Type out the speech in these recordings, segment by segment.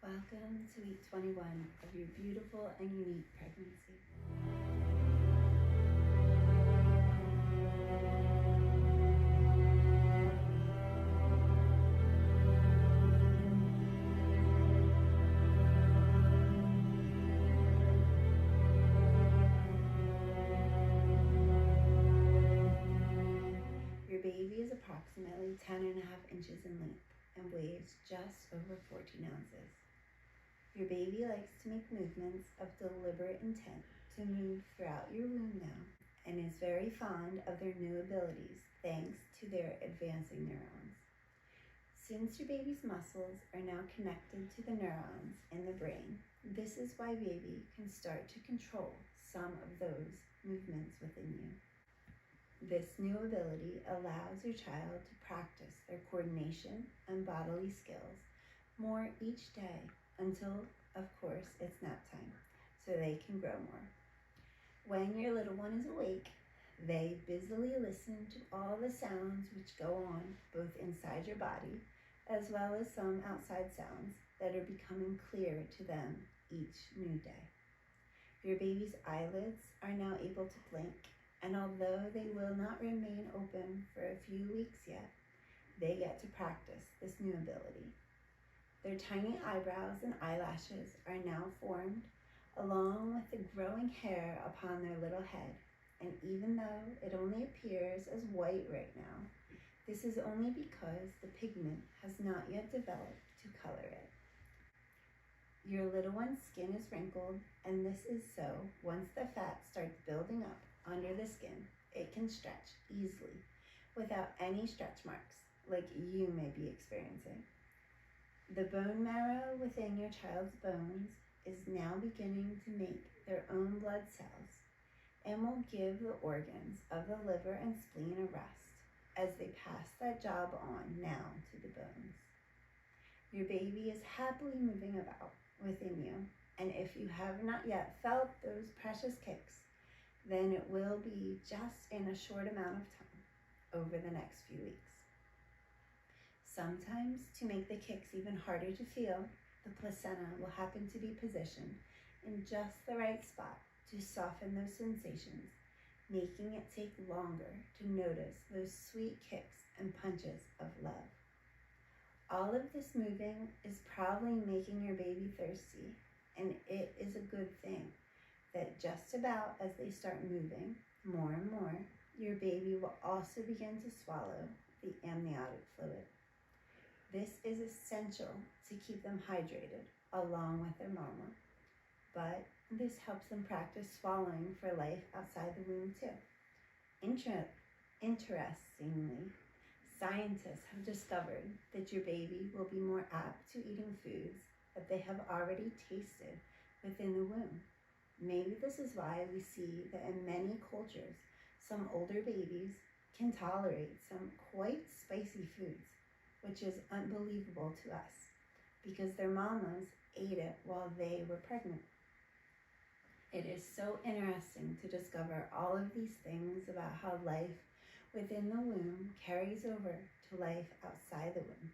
Welcome to week 21 of your beautiful and unique pregnancy. Your baby is approximately 10.5 inches in length and weighs just over 14 ounces. Your baby likes to make movements of deliberate intent to move throughout your womb now and is very fond of their new abilities thanks to their advancing neurons. Since your baby's muscles are now connected to the neurons in the brain, this is why baby can start to control some of those movements within you. This new ability allows your child to practice their coordination and bodily skills more each day until, of course, it's nap time, so they can grow more. When your little one is awake, they busily listen to all the sounds which go on both inside your body, as well as some outside sounds that are becoming clearer to them each new day. Your baby's eyelids are now able to blink, and although they will not remain open for a few weeks yet, they get to practice this new ability. Their tiny eyebrows and eyelashes are now formed, along with the growing hair upon their little head. And even though it only appears as white right now, this is only because the pigment has not yet developed to color it. Your little one's skin is wrinkled, and this is so once the fat starts building up under the skin, it can stretch easily without any stretch marks like you may be experiencing. The bone marrow within your child's bones is now beginning to make their own blood cells and will give the organs of the liver and spleen a rest as they pass that job on now to the bones. Your baby is happily moving about within you, and if you have not yet felt those precious kicks, then it will be just in a short amount of time over the next few weeks. Sometimes, to make the kicks even harder to feel, the placenta will happen to be positioned in just the right spot to soften those sensations, making it take longer to notice those sweet kicks and punches of love. All of this moving is probably making your baby thirsty, and it is a good thing that just about as they start moving more and more, your baby will also begin to swallow the amniotic fluid. This is essential to keep them hydrated along with their mama, but this helps them practice swallowing for life outside the womb too. Interestingly, scientists have discovered that your baby will be more apt to eating foods that they have already tasted within the womb. Maybe this is why we see that in many cultures, some older babies can tolerate some quite spicy foods, which is unbelievable to us because their mamas ate it while they were pregnant. It is so interesting to discover all of these things about how life within the womb carries over to life outside the womb.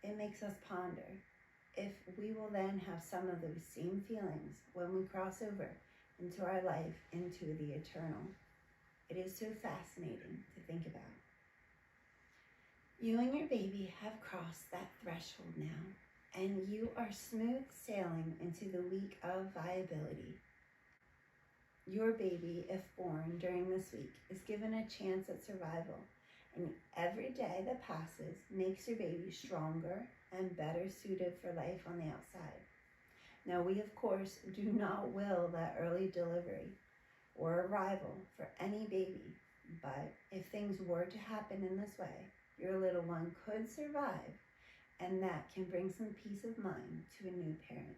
It makes us ponder if we will then have some of those same feelings when we cross over into our life into the eternal. It is so fascinating to think about. You and your baby have crossed that threshold now, and you are smooth sailing into the week of viability. Your baby, if born during this week, is given a chance at survival, and every day that passes makes your baby stronger and better suited for life on the outside. Now, we of course do not will that early delivery or arrival for any baby, but if things were to happen in this way, your little one could survive, and that can bring some peace of mind to a new parent.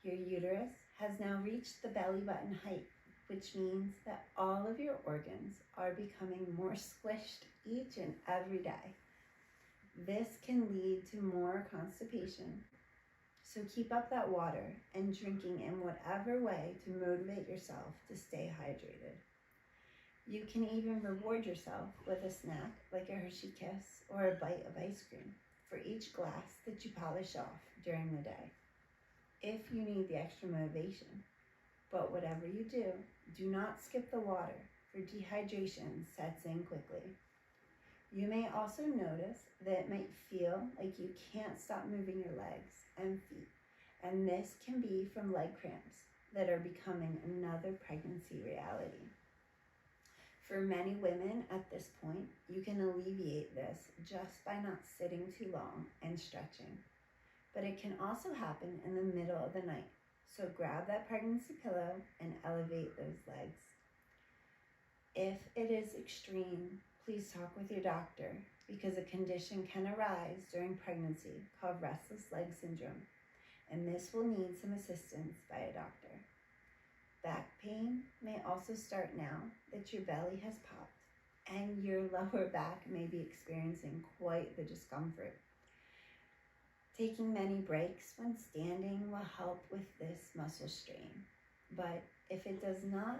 Your uterus has now reached the belly button height, which means that all of your organs are becoming more squished each and every day. This can lead to more constipation, so keep up that water and drinking in whatever way to motivate yourself to stay hydrated. You can even reward yourself with a snack like a Hershey Kiss or a bite of ice cream for each glass that you polish off during the day, if you need the extra motivation. But whatever you do not skip the water, for dehydration sets in quickly. You may also notice that it might feel like you can't stop moving your legs and feet, and this can be from leg cramps that are becoming another pregnancy reality. For many women at this point, you can alleviate this just by not sitting too long and stretching. But it can also happen in the middle of the night, so grab that pregnancy pillow and elevate those legs. If it is extreme, please talk with your doctor, because a condition can arise during pregnancy called restless leg syndrome, and this will need some assistance by a doctor. Back pain may also start now that your belly has popped and your lower back may be experiencing quite the discomfort. Taking many breaks when standing will help with this muscle strain, but if it does not,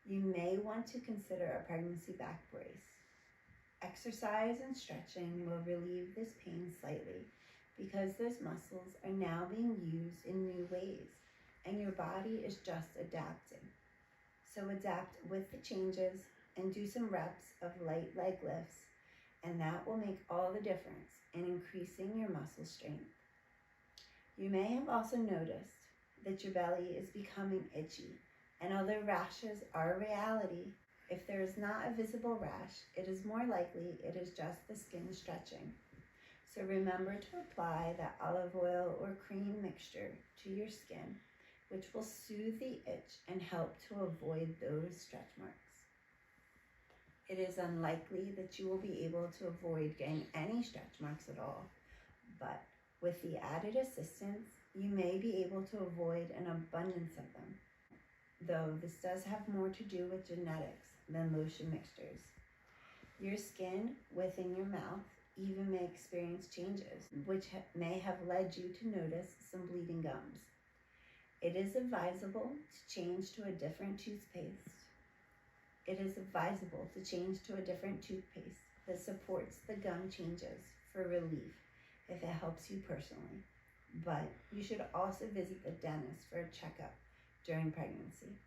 you may want to consider a pregnancy back brace. Exercise and stretching will relieve this pain slightly, because those muscles are now being used in new ways and your body is just adapting. So adapt with the changes and do some reps of light leg lifts, and that will make all the difference in increasing your muscle strength. You may have also noticed that your belly is becoming itchy, and although rashes are a reality, if there is not a visible rash, it is more likely it is just the skin stretching. So remember to apply that olive oil or cream mixture to your skin, which will soothe the itch and help to avoid those stretch marks. It is unlikely that you will be able to avoid getting any stretch marks at all, but with the added assistance, you may be able to avoid an abundance of them, though this does have more to do with genetics than lotion mixtures. Your skin within your mouth even may experience changes, which may have led you to notice some bleeding gums. It is advisable to change to a different toothpaste. That supports the gum changes for relief if it helps you personally. But you should also visit the dentist for a checkup during pregnancy.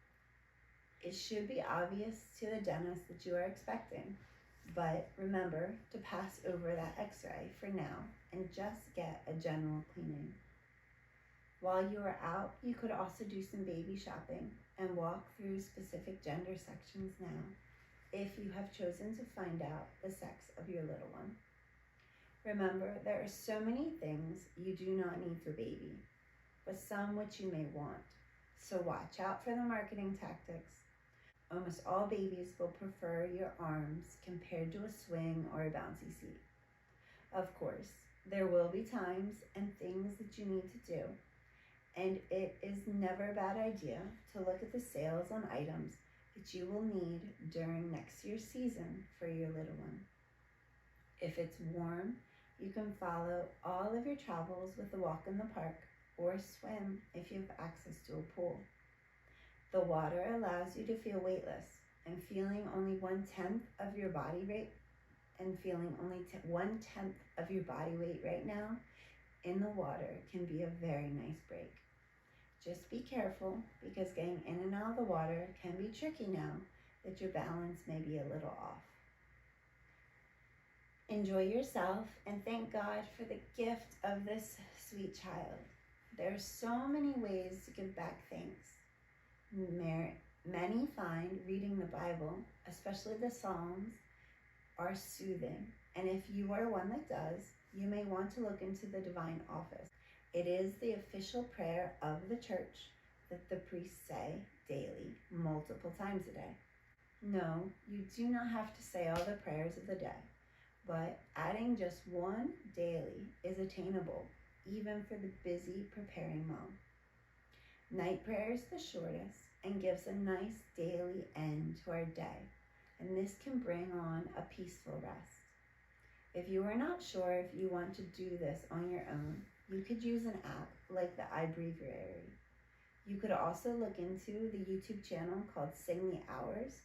It should be obvious to the dentist that you are expecting, but remember to pass over that x-ray for now and just get a general cleaning. While you are out, you could also do some baby shopping and walk through specific gender sections now, if you have chosen to find out the sex of your little one. Remember, there are so many things you do not need for baby, but some which you may want. So watch out for the marketing tactics. Almost all babies will prefer your arms compared to a swing or a bouncy seat. Of course, there will be times and things that you need to do, and it is never a bad idea to look at the sales on items that you will need during next year's season for your little one. If it's warm, you can follow all of your travels with a walk in the park or swim if you have access to a pool. The water allows you to feel weightless, and feeling only 1/10 of your body weight right now in the water can be a very nice break. Just be careful, because getting in and out of the water can be tricky now that your balance may be a little off. Enjoy yourself and thank God for the gift of this sweet child. There are so many ways to give back thanks. Many find reading the Bible, especially the Psalms, are soothing. And if you are one that does, you may want to look into the Divine Office. It is the official prayer of the church that the priests say daily, multiple times a day. No, you do not have to say all the prayers of the day, but adding just one daily is attainable, even for the busy preparing mom. Night prayer is the shortest and gives a nice daily end to our day, and this can bring on a peaceful rest. If you are not sure if you want to do this on your own, you could use an app like the iBreviary. You could also look into the YouTube channel called Sing the Hours,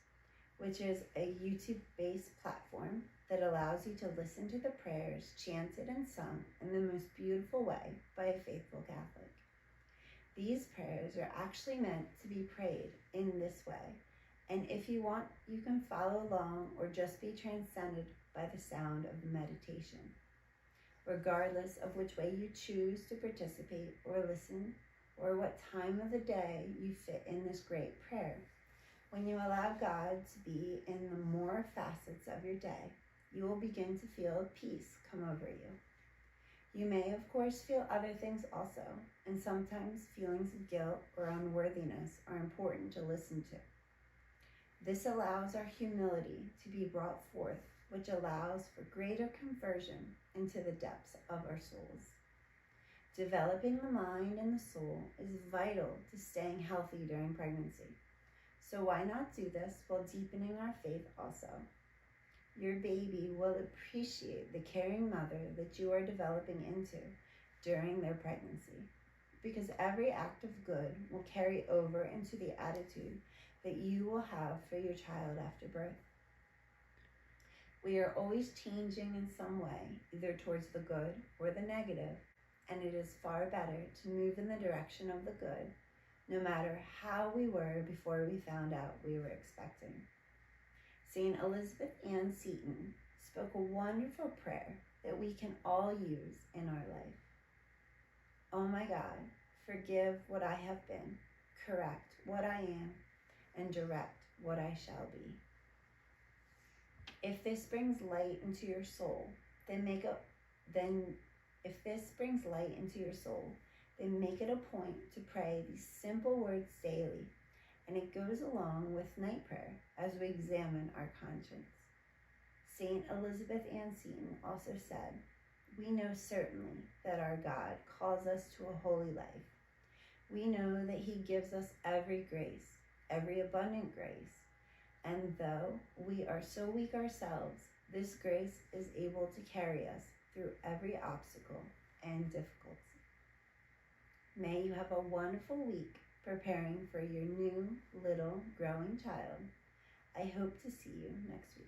which is a YouTube-based platform that allows you to listen to the prayers chanted and sung in the most beautiful way by a faithful Catholic. These prayers are actually meant to be prayed in this way, and if you want, you can follow along or just be transcended by the sound of the meditation. Regardless of which way you choose to participate or listen, or what time of the day you fit in this great prayer, when you allow God to be in the more facets of your day, you will begin to feel peace come over you. You may, of course, feel other things also, and sometimes feelings of guilt or unworthiness are important to listen to. This allows our humility to be brought forth, which allows for greater conversion into the depths of our souls. Developing the mind and the soul is vital to staying healthy during pregnancy. So why not do this while deepening our faith also? Your baby will appreciate the caring mother that you are developing into during their pregnancy, because every act of good will carry over into the attitude that you will have for your child after birth. We are always changing in some way, either towards the good or the negative, and it is far better to move in the direction of the good, no matter how we were before we found out we were expecting. St. Elizabeth Ann Seton spoke a wonderful prayer that we can all use in our life. Oh my God, forgive what I have been, correct what I am, and direct what I shall be. If this brings light into your soul, then make it a point to pray these simple words daily, and it goes along with night prayer as we examine our conscience. St. Elizabeth Ann Seton also said, "We know certainly that our God calls us to a holy life. We know that he gives us every grace, every abundant grace, and though we are so weak ourselves, this grace is able to carry us through every obstacle and difficulty." May you have a wonderful week preparing for your new little growing child. I hope to see you next week.